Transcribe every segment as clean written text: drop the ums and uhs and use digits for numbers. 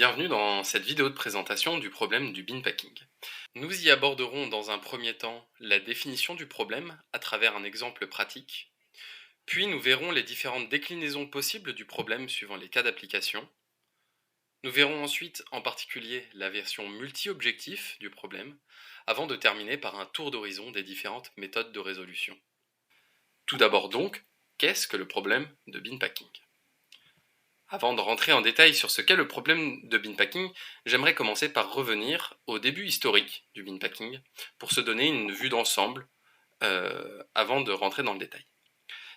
bienvenue dans cette vidéo de présentation du problème du bin packing. Nous y aborderons dans un premier temps la définition du problème à travers un exemple pratique, puis nous verrons les différentes déclinaisons possibles du problème suivant les cas d'application. Nous verrons ensuite en particulier la version multi-objectif du problème, avant de terminer par un tour d'horizon des différentes méthodes de résolution. Tout d'abord donc, qu'est-ce que le problème de bin packing ? Avant de rentrer en détail sur ce qu'est le problème de bin packing, j'aimerais commencer par revenir au début historique du bin packing pour se donner une vue d'ensemble avant de rentrer dans le détail.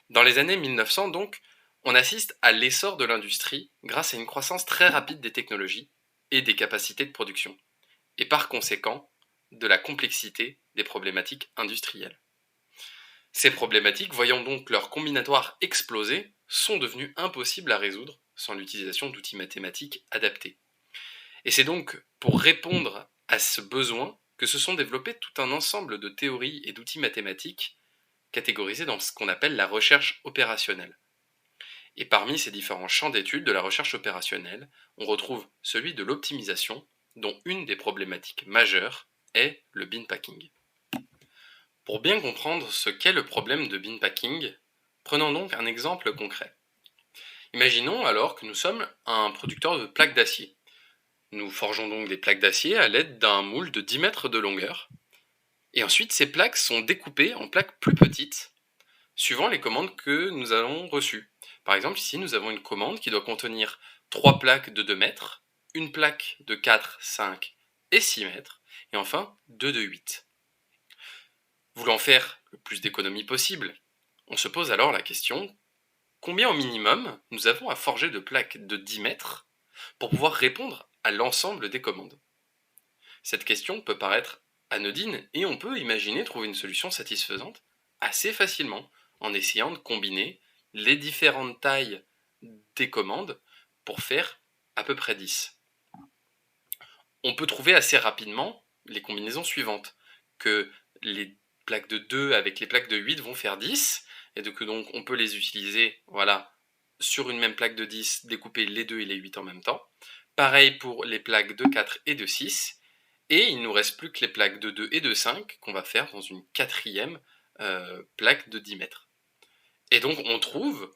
Dans les années 1900 donc, on assiste à l'essor de l'industrie grâce à une croissance très rapide des technologies et des capacités de production, et par conséquent de la complexité des problématiques industrielles. Ces problématiques, voyant donc leur combinatoire exploser, sont devenues impossibles à résoudre sans l'utilisation d'outils mathématiques adaptés. Et c'est donc pour répondre à ce besoin que se sont développés tout un ensemble de théories et d'outils mathématiques catégorisés dans ce qu'on appelle la recherche opérationnelle. Et parmi ces différents champs d'études de la recherche opérationnelle, on retrouve celui de l'optimisation, dont une des problématiques majeures est le bin packing. Pour bien comprendre ce qu'est le problème de bin packing, prenons donc un exemple concret. Imaginons alors que nous sommes un producteur de plaques d'acier. Nous forgeons donc des plaques d'acier à l'aide d'un moule de 10 mètres de longueur. Et ensuite, ces plaques sont découpées en plaques plus petites, suivant les commandes que nous avons reçues. Par exemple, ici, nous avons une commande qui doit contenir 3 plaques de 2 mètres, une plaque de 4, 5 et 6 mètres, et enfin 2 de 8. Voulant faire le plus d'économies possible, on se pose alors la question: combien au minimum nous avons à forger de plaques de 10 mètres pour pouvoir répondre à l'ensemble des commandes? Cette question peut paraître anodine et on peut imaginer trouver une solution satisfaisante assez facilement en essayant de combiner les différentes tailles des commandes pour faire à peu près 10. On peut trouver assez rapidement les combinaisons suivantes, que les plaques de 2 avec les plaques de 8 vont faire 10, et donc on peut les utiliser sur une même plaque de 10, découper les 2 et les 8 en même temps. Pareil pour les plaques de 4 et de 6, et il ne nous reste plus que les plaques de 2 et de 5 qu'on va faire dans une quatrième plaque de 10 mètres. Et donc on trouve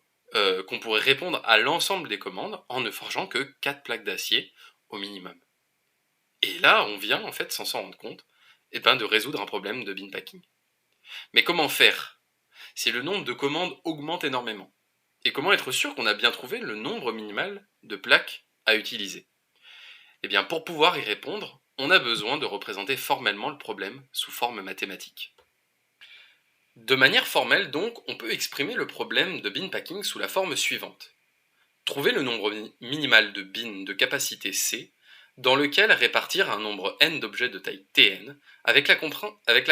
qu'on pourrait répondre à l'ensemble des commandes en ne forgeant que 4 plaques d'acier au minimum. Et là, on vient, en fait, sans s'en rendre compte, de résoudre un problème de bin packing. Mais comment faire si le nombre de commandes augmente énormément? Et comment être sûr qu'on a bien trouvé le nombre minimal de plaques à utiliser? Eh bien, pour pouvoir y répondre, on a besoin de représenter formellement le problème sous forme mathématique. De manière formelle, donc, on peut exprimer le problème de bin packing sous la forme suivante. Trouver le nombre minimal de bins de capacité C dans lequel répartir un nombre n d'objets de taille Tn avec la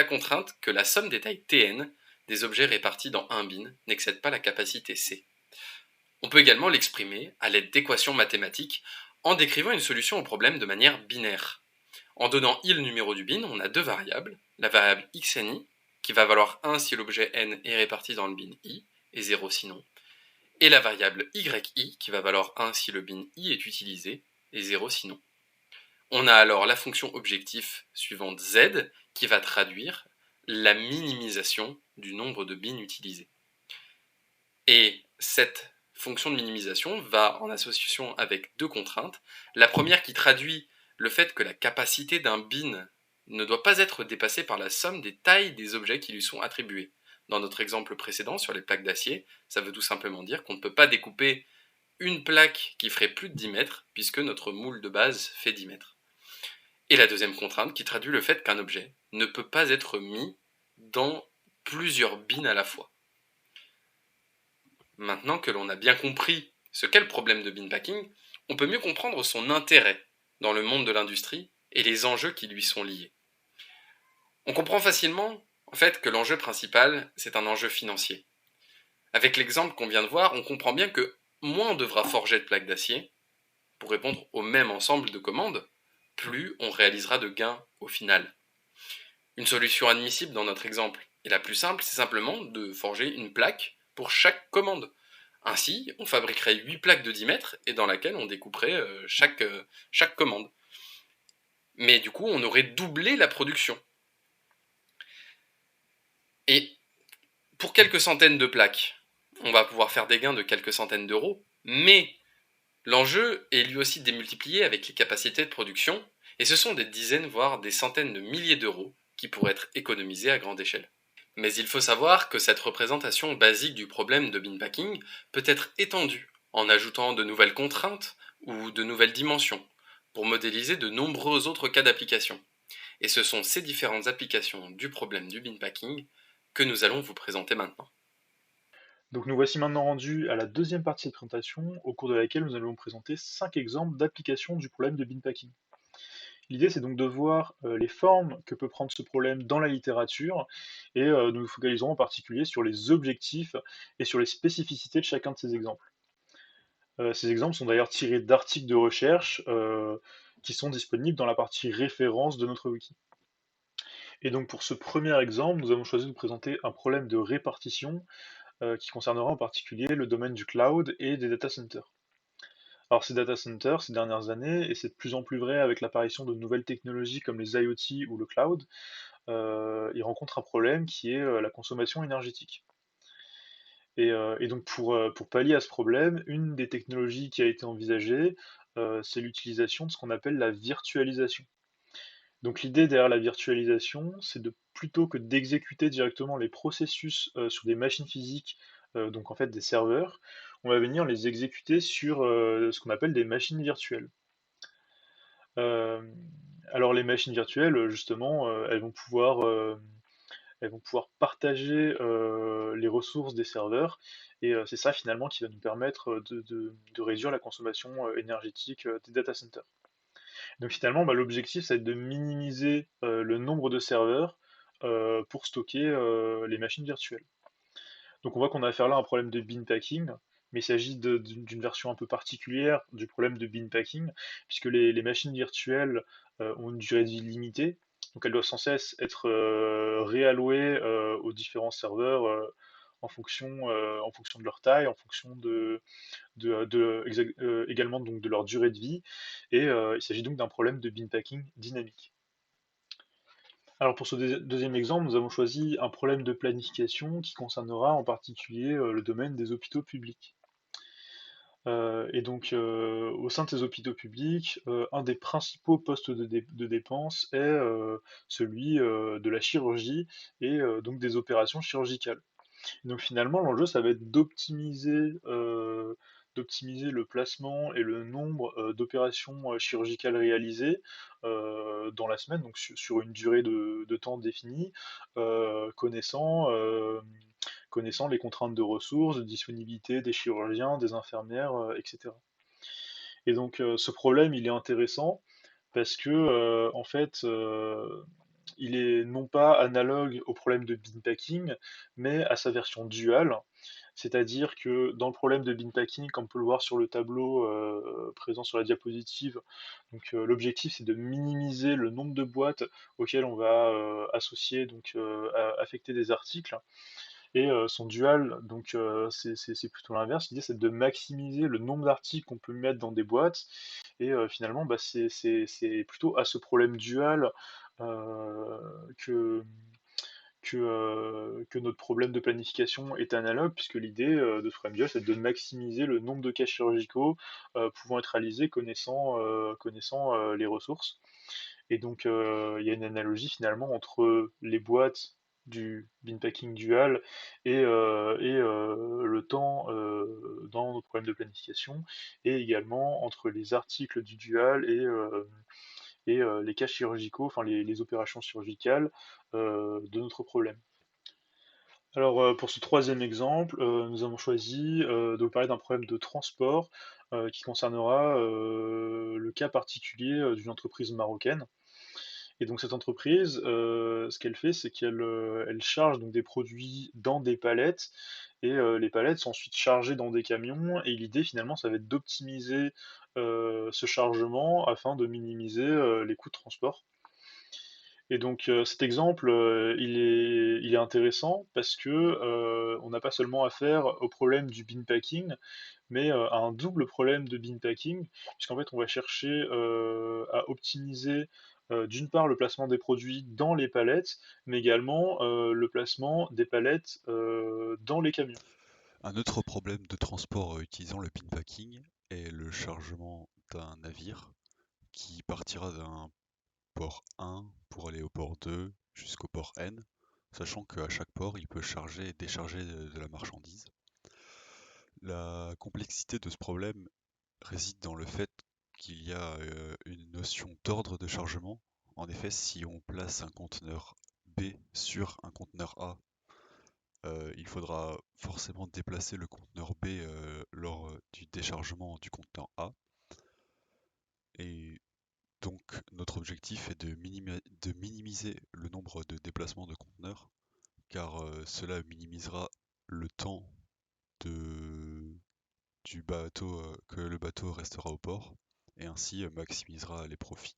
contrainte que la somme des tailles Tn des objets répartis dans un bin n'excède pas la capacité C. On peut également l'exprimer à l'aide d'équations mathématiques en décrivant une solution au problème de manière binaire. En donnant i le numéro du bin, on a deux variables, la variable xni, qui va valoir 1 si l'objet n est réparti dans le bin i, et 0 sinon, et la variable yi, qui va valoir 1 si le bin i est utilisé, et 0 sinon. On a alors la fonction objectif suivante z, qui va traduire la minimisation du nombre de bins utilisés. Et cette fonction de minimisation va en association avec deux contraintes. La première qui traduit le fait que la capacité d'un bin ne doit pas être dépassée par la somme des tailles des objets qui lui sont attribués. Dans notre exemple précédent sur les plaques d'acier, ça veut tout simplement dire qu'on ne peut pas découper une plaque qui ferait plus de 10 mètres puisque notre moule de base fait 10 mètres. Et la deuxième contrainte qui traduit le fait qu'un objet ne peut pas être mis dans plusieurs bins à la fois. Maintenant que l'on a bien compris ce qu'est le problème de bin packing, on peut mieux comprendre son intérêt dans le monde de l'industrie et les enjeux qui lui sont liés. On comprend facilement en fait que l'enjeu principal, c'est un enjeu financier. Avec l'exemple qu'on vient de voir, on comprend bien que moins on devra forger de plaques d'acier pour répondre au même ensemble de commandes, plus on réalisera de gains au final. Une solution admissible dans notre exemple, et la plus simple, c'est simplement de forger une plaque pour chaque commande. Ainsi, on fabriquerait 8 plaques de 10 mètres et dans laquelle on découperait chaque commande. Mais du coup, on aurait doublé la production. Et pour quelques centaines de plaques, on va pouvoir faire des gains de quelques centaines d'euros, mais l'enjeu est lui aussi démultiplié avec les capacités de production, et ce sont des dizaines, voire des centaines de milliers d'euros qui pourraient être économisés à grande échelle. Mais il faut savoir que cette représentation basique du problème de bin packing peut être étendue en ajoutant de nouvelles contraintes ou de nouvelles dimensions pour modéliser de nombreux autres cas d'application. Et ce sont ces différentes applications du problème du bin packing que nous allons vous présenter maintenant. Donc nous voici maintenant rendus à la deuxième partie de cette présentation, au cours de laquelle nous allons présenter 5 exemples d'applications du problème de bin packing. L'idée c'est donc de voir les formes que peut prendre ce problème dans la littérature, et nous nous focaliserons en particulier sur les objectifs et sur les spécificités de chacun de ces exemples. Ces exemples sont d'ailleurs tirés d'articles de recherche qui sont disponibles dans la partie référence de notre wiki. Et donc pour ce premier exemple, nous avons choisi de vous présenter un problème de répartition qui concernera en particulier le domaine du cloud et des data centers. Alors ces data centers, ces dernières années, et c'est de plus en plus vrai avec l'apparition de nouvelles technologies comme les IoT ou le cloud, ils rencontrent un problème qui est la consommation énergétique. Et donc pour pallier à ce problème, une des technologies qui a été envisagée, c'est l'utilisation de ce qu'on appelle la virtualisation. Donc l'idée derrière la virtualisation, c'est de plutôt que d'exécuter directement les processus sur des machines physiques, donc en fait des serveurs, on va venir les exécuter sur ce qu'on appelle des machines virtuelles. Euh, alors les machines virtuelles, justement, elles vont pouvoir partager les ressources des serveurs, et c'est ça finalement qui va nous permettre de réduire la consommation énergétique des data centers. Donc finalement, bah, l'objectif, ça va être de minimiser le nombre de serveurs pour stocker les machines virtuelles. Donc on voit qu'on a affaire là à un problème de bin packing, mais il s'agit d'une version un peu particulière du problème de bin packing, puisque les machines virtuelles ont une durée de vie limitée, donc elles doivent sans cesse être réallouées aux différents serveurs en fonction de leur taille, en fonction également donc de leur durée de vie, et il s'agit donc d'un problème de bin packing dynamique. Alors pour ce deuxième exemple, nous avons choisi un problème de planification qui concernera en particulier le domaine des hôpitaux publics. Et donc au sein de ces hôpitaux publics, un des principaux postes de dépenses est celui de la chirurgie et donc des opérations chirurgicales. Donc finalement, l'enjeu, ça va être d'optimiser le placement et le nombre d'opérations chirurgicales réalisées dans la semaine, donc sur une durée de temps définie, connaissant les contraintes de ressources, de disponibilité des chirurgiens, des infirmières, etc. Et donc ce problème, il est intéressant parce que en fait, il est non pas analogue au problème de bin packing, mais à sa version duale. C'est-à-dire que dans le problème de bin packing, comme on peut le voir sur le tableau présent sur la diapositive, donc l'objectif c'est de minimiser le nombre de boîtes auxquelles on va associer, donc affecter des articles. Et son dual, donc c'est plutôt l'inverse. L'idée c'est de maximiser le nombre d'articles qu'on peut mettre dans des boîtes. Et finalement, bah, c'est plutôt à ce problème dual euh, que, que notre problème de planification est analogue, puisque l'idée de ce problème dual, c'est de maximiser le nombre de cas chirurgicaux pouvant être réalisés connaissant les ressources. Et donc, il y a une analogie finalement entre les boîtes du bin packing dual et le temps dans notre problème de planification, et également entre les articles du dual et les cas chirurgicaux, enfin les opérations chirurgicales de notre problème. Alors, pour ce troisième exemple, nous avons choisi de vous parler d'un problème de transport qui concernera le cas particulier d'une entreprise marocaine. Et donc cette entreprise, ce qu'elle fait, c'est qu'elle charge donc des produits dans des palettes, et les palettes sont ensuite chargées dans des camions, et l'idée finalement ça va être d'optimiser ce chargement afin de minimiser les coûts de transport. Et donc cet exemple, il est intéressant parce que on n'a pas seulement affaire au problème du bin packing, mais à un double problème de bin packing, puisqu'en fait on va chercher à optimiser d'une part le placement des produits dans les palettes, mais également le placement des palettes dans les camions. Un autre problème de transport utilisant le pin packing est le chargement d'un navire qui partira d'un port 1 pour aller au port 2 jusqu'au port N, sachant qu'à chaque port il peut charger et décharger de la marchandise. La complexité de ce problème réside dans le fait qu'il y a une notion d'ordre de chargement. En effet, si on place un conteneur B sur un conteneur A, il faudra forcément déplacer le conteneur B lors du déchargement du conteneur A. Et donc notre objectif est de minimiser le nombre de déplacements de conteneurs, car cela minimisera le temps de, du bateau que le bateau restera au port et ainsi maximisera les profits.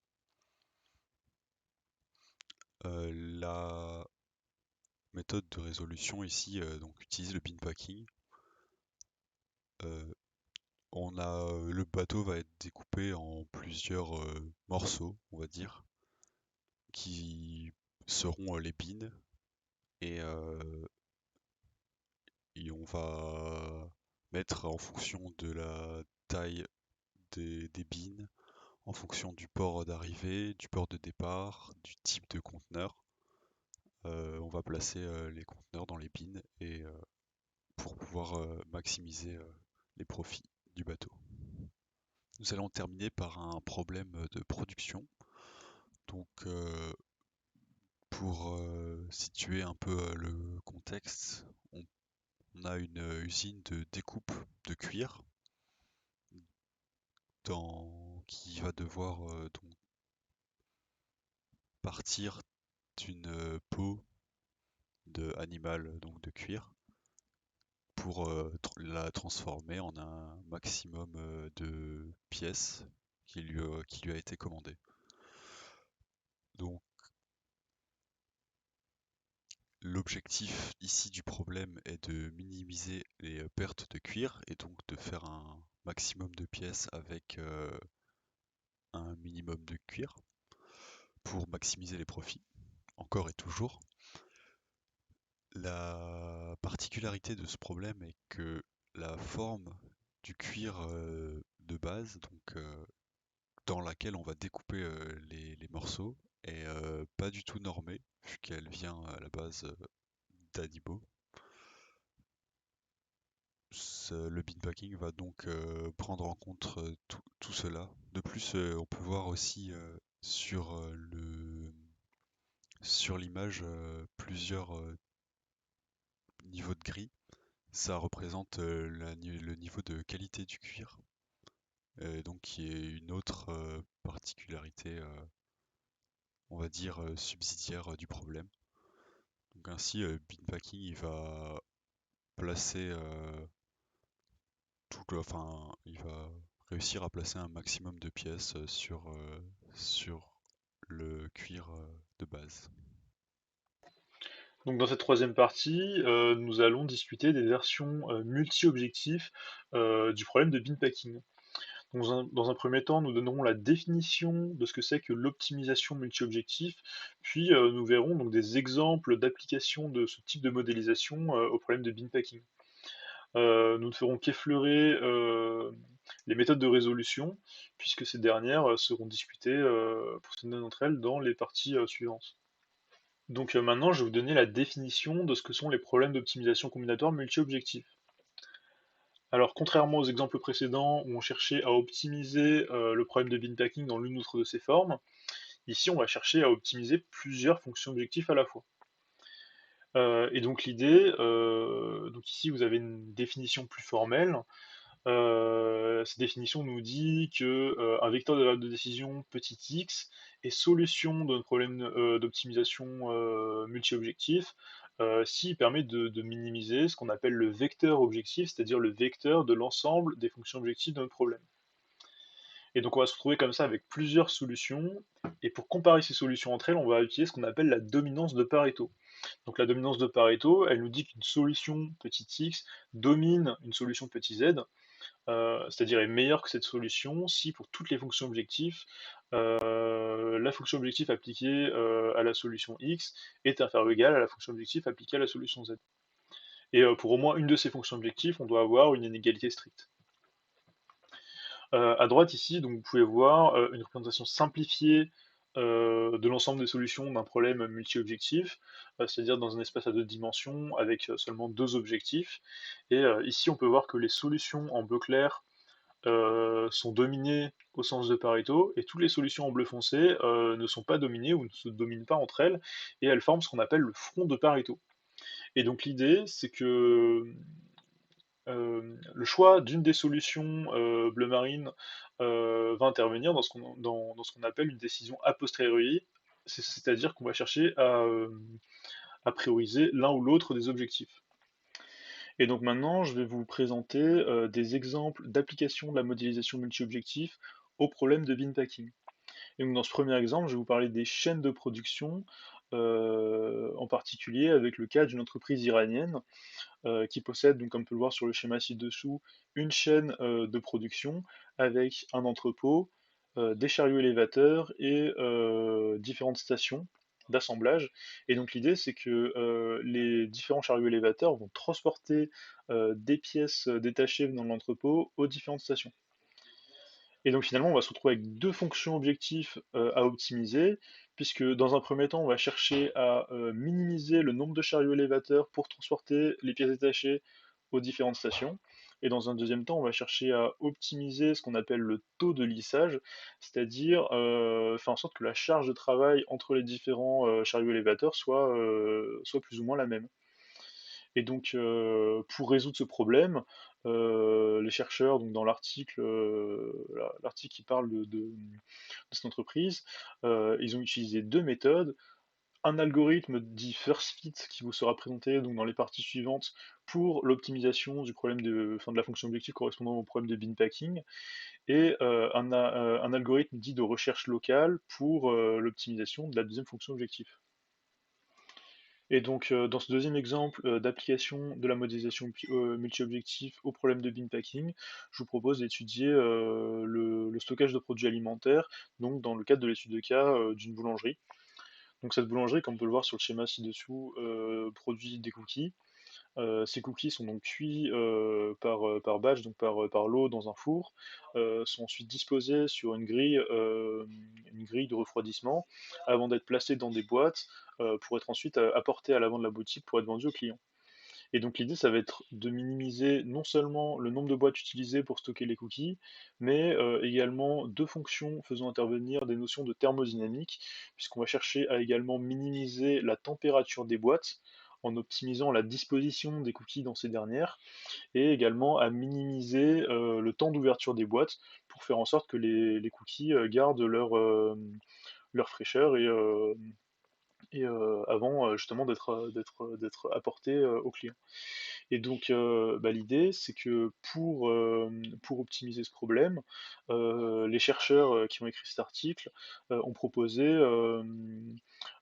La méthode de résolution ici donc utilise le bin packing. Euh, le bateau va être découpé en plusieurs morceaux, on va dire, qui seront les bins et, et on va mettre en fonction de la taille des bins, en fonction du port d'arrivée, du port de départ, du type de conteneur. On va placer les conteneurs dans les bins et pour pouvoir maximiser les profits du bateau. Nous allons terminer par un problème de production. Donc, pour situer un peu le contexte, on a une usine de découpe de cuir qui va devoir donc partir d'une peau de animal, donc de cuir, pour la transformer en un maximum de pièces qui lui a été commandé. Donc l'objectif ici du problème est de minimiser les pertes de cuir et donc de faire un maximum de pièces avec un minimum de cuir pour maximiser les profits, encore et toujours. La particularité de ce problème est que la forme du cuir de base, donc dans laquelle on va découper les morceaux, est pas du tout normée, vu qu'elle vient à la base d'animaux. Le beanpacking va donc prendre en compte tout cela. De plus, on peut voir aussi sur l'image plusieurs niveaux de gris. Ça représente le niveau de qualité du cuir, donc qui est une autre particularité, on va dire, subsidiaire du problème. Donc ainsi, Beanpacking il va placer enfin, il va réussir à placer un maximum de pièces sur le cuir de base. Donc dans cette troisième partie, nous allons discuter des versions multi-objectifs du problème de bin packing. Donc, dans un premier temps, nous donnerons la définition de ce que c'est que l'optimisation multi-objectif, puis nous verrons donc des exemples d'application de ce type de modélisation au problème de bin packing. Nous ne ferons qu'effleurer les méthodes de résolution, puisque ces dernières seront discutées pour certaines d'entre elles dans les parties suivantes. Donc maintenant, je vais vous donner la définition de ce que sont les problèmes d'optimisation combinatoire multi-objectifs. Alors, contrairement aux exemples précédents où on cherchait à optimiser le problème de bin packing dans l'une ou l'autre de ses formes, ici on va chercher à optimiser plusieurs fonctions objectifs à la fois. Et donc l'idée, donc ici vous avez une définition plus formelle. Cette définition nous dit que un vecteur de variable de décision petit x est solution de notre problème d'optimisation multi-objectif s'il permet de minimiser ce qu'on appelle le vecteur objectif, c'est-à-dire le vecteur de l'ensemble des fonctions objectives de notre problème. Et donc on va se retrouver comme ça avec plusieurs solutions, et pour comparer ces solutions entre elles, on va utiliser ce qu'on appelle la dominance de Pareto. Donc la dominance de Pareto, elle nous dit qu'une solution petit x domine une solution petit z, c'est-à-dire est meilleure que cette solution si pour toutes les fonctions objectifs, la fonction objectif appliquée à la solution x est inférieure ou égale à la fonction objectif appliquée à la solution z. Et pour au moins une de ces fonctions objectifs, on doit avoir une inégalité stricte. À droite ici, donc vous pouvez voir une représentation simplifiée de l'ensemble des solutions d'un problème multi-objectif, c'est-à-dire dans un espace à deux dimensions avec seulement deux objectifs. Et ici, on peut voir que les solutions en bleu clair sont dominées au sens de Pareto, et toutes les solutions en bleu foncé ne sont pas dominées ou ne se dominent pas entre elles, et elles forment ce qu'on appelle le front de Pareto. Et donc l'idée, c'est que le choix d'une des solutions bleu marine va intervenir dans ce qu'on appelle une décision a posteriori, c'est-à-dire qu'on va chercher à prioriser l'un ou l'autre des objectifs. Et donc maintenant, je vais vous présenter des exemples d'application de la modélisation multi-objectif au problème de bin packing. Et donc dans ce premier exemple, je vais vous parler des chaînes de production, en particulier avec le cas d'une entreprise iranienne qui possède, donc, comme on peut le voir sur le schéma ci-dessous, une chaîne de production avec un entrepôt, des chariots élévateurs et différentes stations d'assemblage. Et donc l'idée, c'est que les différents chariots élévateurs vont transporter des pièces détachées dans l'entrepôt aux différentes stations. Et donc finalement, on va se retrouver avec deux fonctions objectifs à optimiser, puisque dans un premier temps, on va chercher à minimiser le nombre de chariots élévateurs pour transporter les pièces détachées aux différentes stations. Et dans un deuxième temps, on va chercher à optimiser ce qu'on appelle le taux de lissage, c'est-à-dire faire en sorte que la charge de travail entre les différents chariots élévateurs soit plus ou moins la même. Et donc, pour résoudre ce problème, les chercheurs, donc dans l'article, l'article qui parle de cette entreprise, ils ont utilisé deux méthodes. Un algorithme dit first fit qui vous sera présenté donc dans les parties suivantes pour l'optimisation du problème de la fonction objective correspondant au problème de bin packing, et un algorithme dit de recherche locale pour l'optimisation de la deuxième fonction objective. Et donc, dans ce deuxième exemple d'application de la modélisation multi-objectif au problème de bin packing, je vous propose d'étudier le stockage de produits alimentaires, donc dans le cadre de l'étude de cas d'une boulangerie. Donc cette boulangerie, comme on peut le voir sur le schéma ci-dessous, produit des cookies. Ces cookies sont donc cuits par batch, donc par lot dans un four, sont ensuite disposés sur une grille de refroidissement, avant d'être placés dans des boîtes pour être ensuite apportés à l'avant de la boutique pour être vendus aux clients. Et donc l'idée, ça va être de minimiser non seulement le nombre de boîtes utilisées pour stocker les cookies, mais également deux fonctions faisant intervenir des notions de thermodynamique, puisqu'on va chercher à également minimiser la température des boîtes en optimisant la disposition des cookies dans ces dernières, et également à minimiser le temps d'ouverture des boîtes pour faire en sorte que les cookies gardent leur fraîcheur et avant justement d'être apportés aux clients. Et donc, l'idée, c'est que pour optimiser ce problème, les chercheurs qui ont écrit cet article ont proposé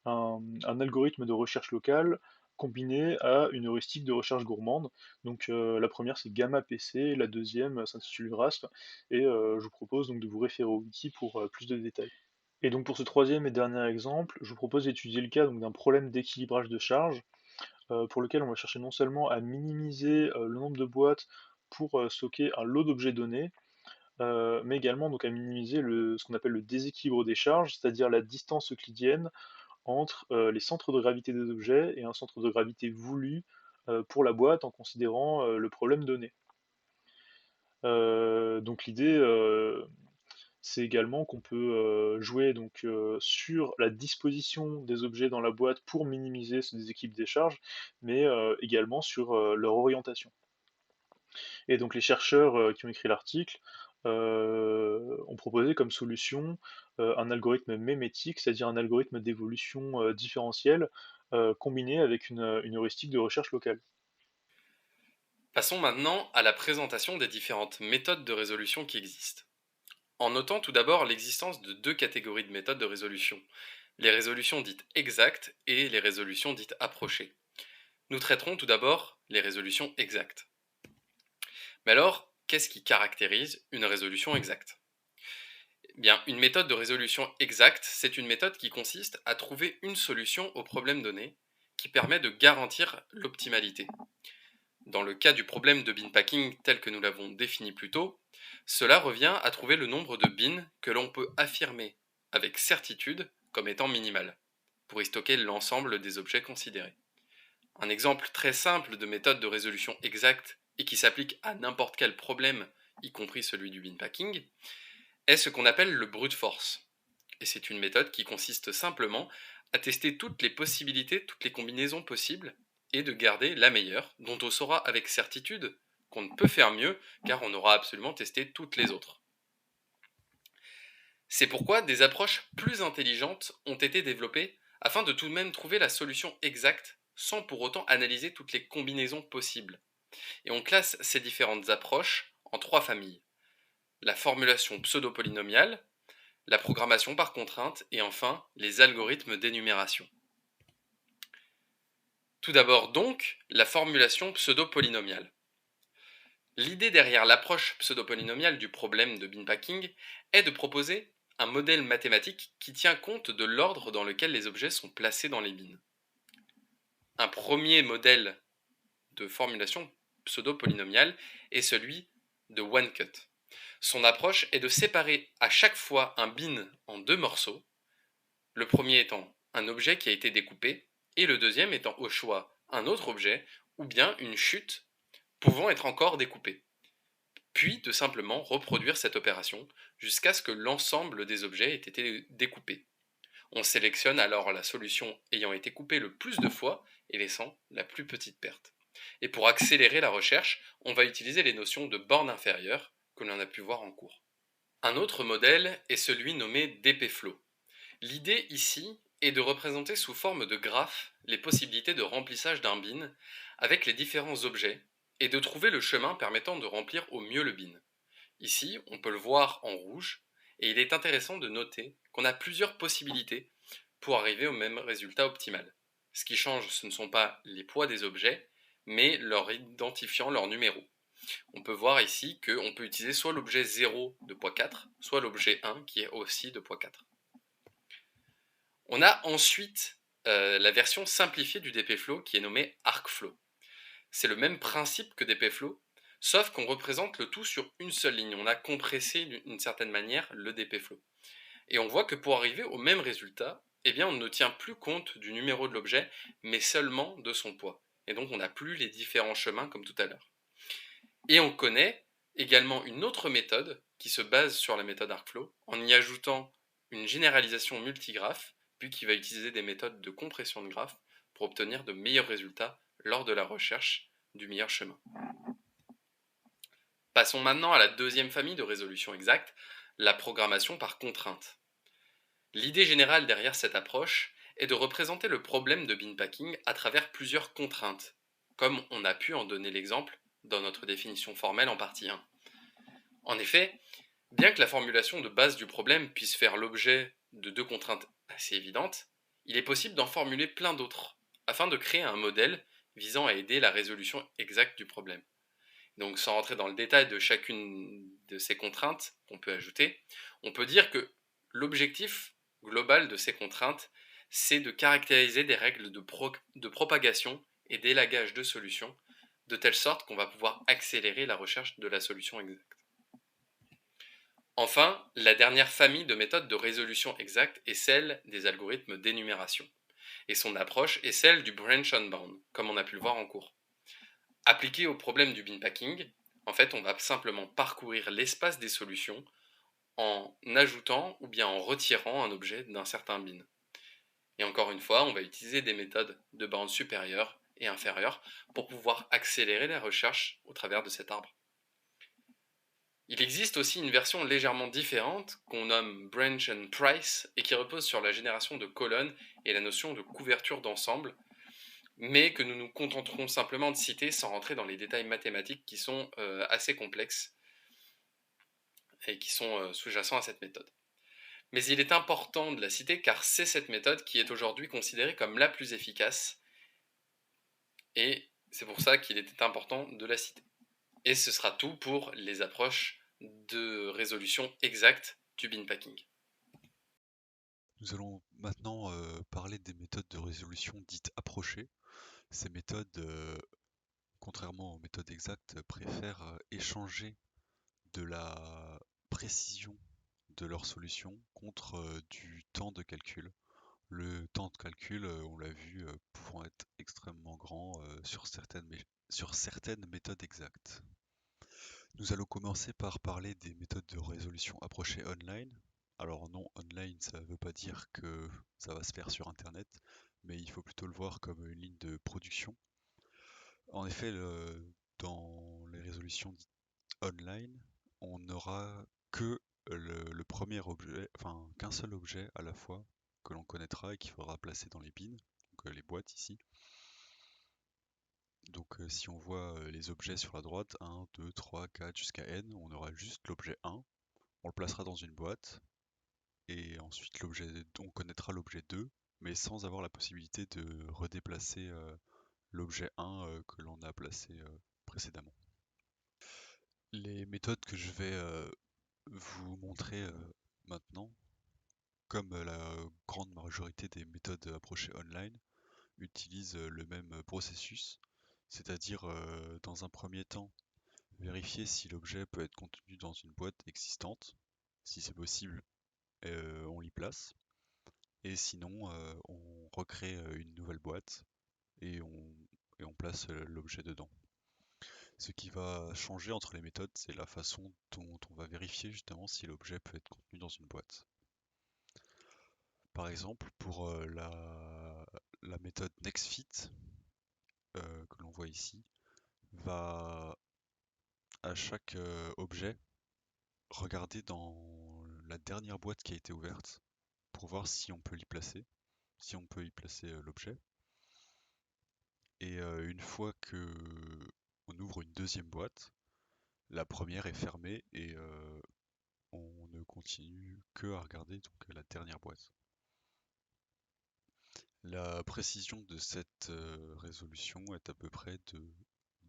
un algorithme de recherche locale combiné à une heuristique de recherche gourmande. Donc, la première, c'est Gamma PC, la deuxième s'intitule GRASP, et je vous propose donc de vous référer au wiki pour plus de détails. Et donc, pour ce troisième et dernier exemple, je vous propose d'étudier le cas donc, d'un problème d'équilibrage de charge pour lequel on va chercher non seulement à minimiser le nombre de boîtes pour stocker un lot d'objets donnés, mais également donc à minimiser ce qu'on appelle le déséquilibre des charges, c'est-à-dire la distance euclidienne entre les centres de gravité des objets et un centre de gravité voulu pour la boîte en considérant le problème donné. Donc l'idée, c'est également qu'on peut jouer donc, sur la disposition des objets dans la boîte pour minimiser ce déséquilibre des charges, mais également sur leur orientation. Et donc les chercheurs qui ont écrit l'article ont proposé comme solution un algorithme mémétique, c'est-à-dire un algorithme d'évolution différentielle combiné avec une heuristique de recherche locale. Passons maintenant à la présentation des différentes méthodes de résolution qui existent. en notant tout d'abord l'existence de deux catégories de méthodes de résolution, les résolutions dites exactes et les résolutions dites approchées. Nous traiterons tout d'abord les résolutions exactes. Mais alors, qu'est-ce qui caractérise une résolution exacte ? Eh bien, une méthode de résolution exacte, c'est une méthode qui consiste à trouver une solution au problème donné, qui permet de garantir l'optimalité. Dans le cas du problème de bin packing tel que nous l'avons défini plus tôt, cela revient à trouver le nombre de bins que l'on peut affirmer avec certitude comme étant minimal, pour y stocker l'ensemble des objets considérés. Un exemple très simple de méthode de résolution exacte et qui s'applique à n'importe quel problème, y compris celui du bin packing, est ce qu'on appelle le brute force. Et c'est une méthode qui consiste simplement à tester toutes les possibilités, toutes les combinaisons possibles, et de garder la meilleure, dont on saura avec certitude qu'on ne peut faire mieux, car on aura absolument testé toutes les autres. C'est pourquoi des approches plus intelligentes ont été développées afin de tout de même trouver la solution exacte sans pour autant analyser toutes les combinaisons possibles. Et on classe ces différentes approches en trois familles. La formulation pseudo-polynomiale, la programmation par contrainte et enfin les algorithmes d'énumération. Tout d'abord donc, la formulation pseudo-polynomiale. L'idée derrière l'approche pseudo-polynomiale du problème de bin packing est de proposer un modèle mathématique qui tient compte de l'ordre dans lequel les objets sont placés dans les bins. Un premier modèle de formulation pseudo-polynomiale est celui de one-cut. Son approche est de séparer à chaque fois un bin en deux morceaux, le premier étant un objet qui a été découpé et le deuxième étant au choix un autre objet ou bien une chute pouvant être encore découpée. Puis de simplement reproduire cette opération jusqu'à ce que l'ensemble des objets ait été découpé. On sélectionne alors la solution ayant été coupée le plus de fois et laissant la plus petite perte. Et pour accélérer la recherche, on va utiliser les notions de borne inférieure que l'on a pu voir en cours. Un autre modèle est celui nommé dpFlow. L'idée ici est de représenter sous forme de graphe les possibilités de remplissage d'un bin avec les différents objets et de trouver le chemin permettant de remplir au mieux le bin. Ici, on peut le voir en rouge et il est intéressant de noter qu'on a plusieurs possibilités pour arriver au même résultat optimal. Ce qui change, ce ne sont pas les poids des objets, mais leur identifiant leur numéro. On peut voir ici qu'on peut utiliser soit l'objet 0 de poids 4, soit l'objet 1 qui est aussi de poids 4. On a ensuite la version simplifiée du dpFlow qui est nommée ArcFlow. C'est le même principe que dpFlow, sauf qu'on représente le tout sur une seule ligne. On a compressé d'une certaine manière le dpFlow. Et on voit que pour arriver au même résultat, eh bien, on ne tient plus compte du numéro de l'objet, mais seulement de son poids. Et donc on n'a plus les différents chemins comme tout à l'heure. Et on connaît également une autre méthode qui se base sur la méthode ArcFlow en y ajoutant une généralisation multigraphe, puis qui va utiliser des méthodes de compression de graphes pour obtenir de meilleurs résultats lors de la recherche du meilleur chemin. Passons maintenant à la deuxième famille de résolution exacte, la programmation par contrainte. L'idée générale derrière cette approche est de représenter le problème de bin packing à travers plusieurs contraintes, comme on a pu en donner l'exemple dans notre définition formelle en partie 1. En effet, bien que la formulation de base du problème puisse faire l'objet de deux contraintes assez évidentes, il est possible d'en formuler plein d'autres, afin de créer un modèle visant à aider la résolution exacte du problème. Donc sans rentrer dans le détail de chacune de ces contraintes qu'on peut ajouter, on peut dire que l'objectif global de ces contraintes, c'est de caractériser des règles de propagation et d'élagage de solutions, de telle sorte qu'on va pouvoir accélérer la recherche de la solution exacte. Enfin, la dernière famille de méthodes de résolution exacte est celle des algorithmes d'énumération. Et son approche est celle du branch unbound, comme on a pu le voir en cours. Appliqué au problème du bin packing, en fait, on va simplement parcourir l'espace des solutions en ajoutant ou bien en retirant un objet d'un certain bin. Et encore une fois, on va utiliser des méthodes de borne supérieure et inférieure pour pouvoir accélérer la recherche au travers de cet arbre. Il existe aussi une version légèrement différente qu'on nomme Branch and Price et qui repose sur la génération de colonnes et la notion de couverture d'ensemble, mais que nous nous contenterons simplement de citer sans rentrer dans les détails mathématiques qui sont assez complexes. et qui sont sous-jacents à cette méthode. Mais il est important de la citer car c'est cette méthode qui est aujourd'hui considérée comme la plus efficace, et c'est pour ça qu'il était important de la citer. Et ce sera tout pour les approches de résolution exacte du bin packing. Nous allons maintenant parler des méthodes de résolution dites approchées. Ces méthodes, contrairement aux méthodes exactes, préfèrent échanger de la précision de leur solution contre du temps de calcul. Le temps de calcul, on l'a vu, pouvant être extrêmement grand sur certaines méthodes exactes. Nous allons commencer par parler des méthodes de résolution approchées online. Alors non, online, ça ne veut pas dire que ça va se faire sur Internet, mais il faut plutôt le voir comme une ligne de production. En effet, dans les résolutions dites online, on n'aura que le premier objet, enfin qu'un seul objet à la fois que l'on connaîtra et qu'il faudra placer dans les bins, donc les boîtes ici. Donc si on voit les objets sur la droite, 1, 2, 3, 4 jusqu'à n, on aura juste l'objet 1, on le placera dans une boîte, et ensuite on connaîtra l'objet 2, mais sans avoir la possibilité de redéplacer l'objet 1 que l'on a placé précédemment. Les méthodes que je vais vous montrer maintenant, comme la grande majorité des méthodes approchées online, utilisent le même processus, c'est-à-dire dans un premier temps, vérifier si l'objet peut être contenu dans une boîte existante. Si c'est possible, on l'y place. Et sinon, on recrée une nouvelle boîte et on place l'objet dedans. Ce qui va changer entre les méthodes, c'est la façon dont on va vérifier justement si l'objet peut être contenu dans une boîte. Par exemple, pour la méthode nextFit que l'on voit ici, va à chaque objet regarder dans la dernière boîte qui a été ouverte pour voir si on peut si on peut y placer l'objet. Et une fois que on ouvre une deuxième boîte, la première est fermée et on ne continue que à regarder donc la dernière boîte. La précision de cette résolution est à peu près de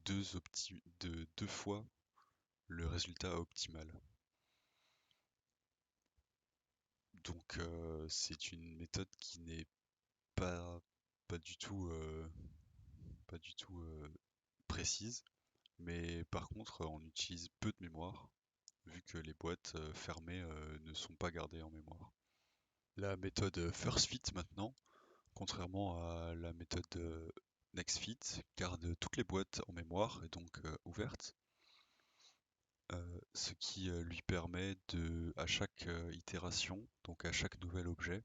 deux fois le résultat optimal. Donc c'est une méthode qui n'est pas, pas du tout, précise, mais par contre on utilise peu de mémoire vu que les boîtes fermées ne sont pas gardées en mémoire. La méthode FirstFit maintenant, contrairement à la méthode NextFit, garde toutes les boîtes en mémoire et donc ouvertes, ce qui lui permet à chaque itération, donc à chaque nouvel objet,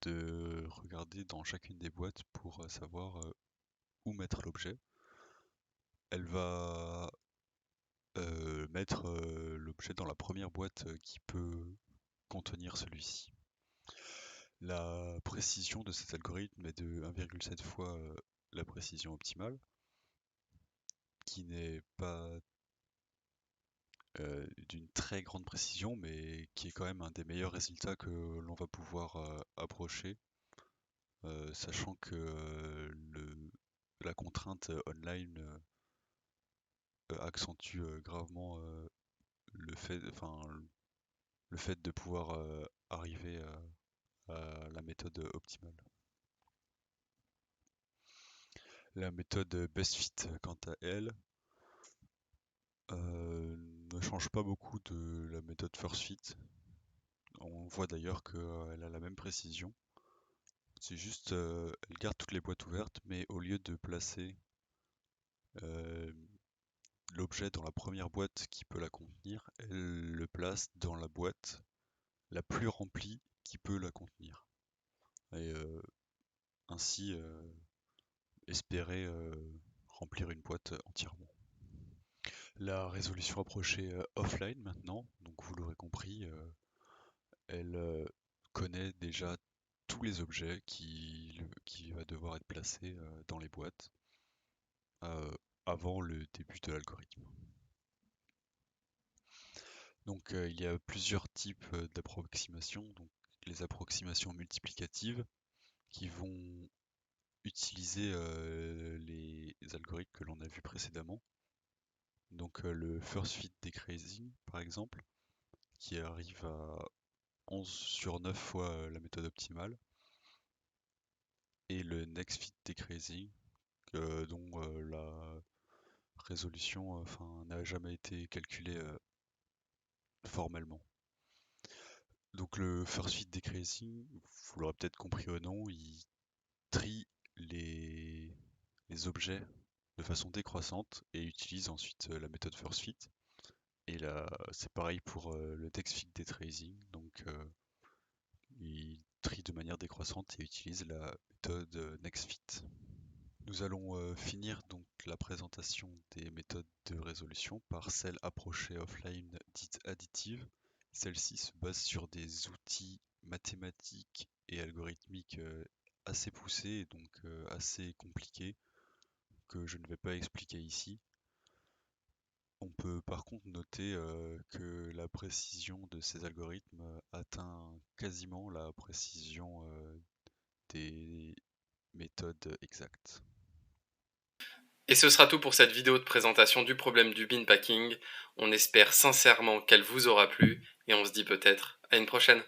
de regarder dans chacune des boîtes pour savoir où mettre l'objet. Elle va mettre l'objet dans la première boîte qui peut contenir celui-ci. La précision de cet algorithme est de 1,7 fois la précision optimale, qui n'est pas d'une très grande précision, mais qui est quand même un des meilleurs résultats que l'on va pouvoir approcher, sachant que la contrainte online accentue gravement le fait de pouvoir arriver à la méthode optimale. La méthode BestFit, quant à elle, ne change pas beaucoup de la méthode FirstFit. On voit d'ailleurs qu'elle a la même précision. C'est juste, elle garde toutes les boîtes ouvertes, mais au lieu de placer euh, l'objet dans la première boîte qui peut la contenir, elle le place dans la boîte la plus remplie qui peut la contenir. Et ainsi espérer remplir une boîte entièrement. La résolution approchée offline maintenant, donc vous l'aurez compris, elle connaît déjà tous les objets qui va devoir être placés dans les boîtes avant le début de l'algorithme. Donc il y a plusieurs types d'approximations. Donc les approximations multiplicatives qui vont utiliser les algorithmes que l'on a vus précédemment. Donc le first fit decreasing par exemple, qui arrive à 11 sur 9 fois la méthode optimale, et le next fit decreasing, dont la résolution n'a jamais été calculée formellement. Donc le first fit decreasing, vous l'aurez peut-être compris au nom, il trie les objets de façon décroissante et utilise ensuite la méthode first fit. Et là, c'est pareil pour le next fit decreasing, donc il trie de manière décroissante et utilise la méthode next fit. Nous allons finir donc la présentation des méthodes de résolution par celle approchée offline dite additive. Celle-ci se base sur des outils mathématiques et algorithmiques assez poussés et donc assez compliqués que je ne vais pas expliquer ici. On peut par contre noter que la précision de ces algorithmes atteint quasiment la précision des méthodes exactes. Et ce sera tout pour cette vidéo de présentation du problème du bin packing. On espère sincèrement qu'elle vous aura plu et on se dit peut-être à une prochaine.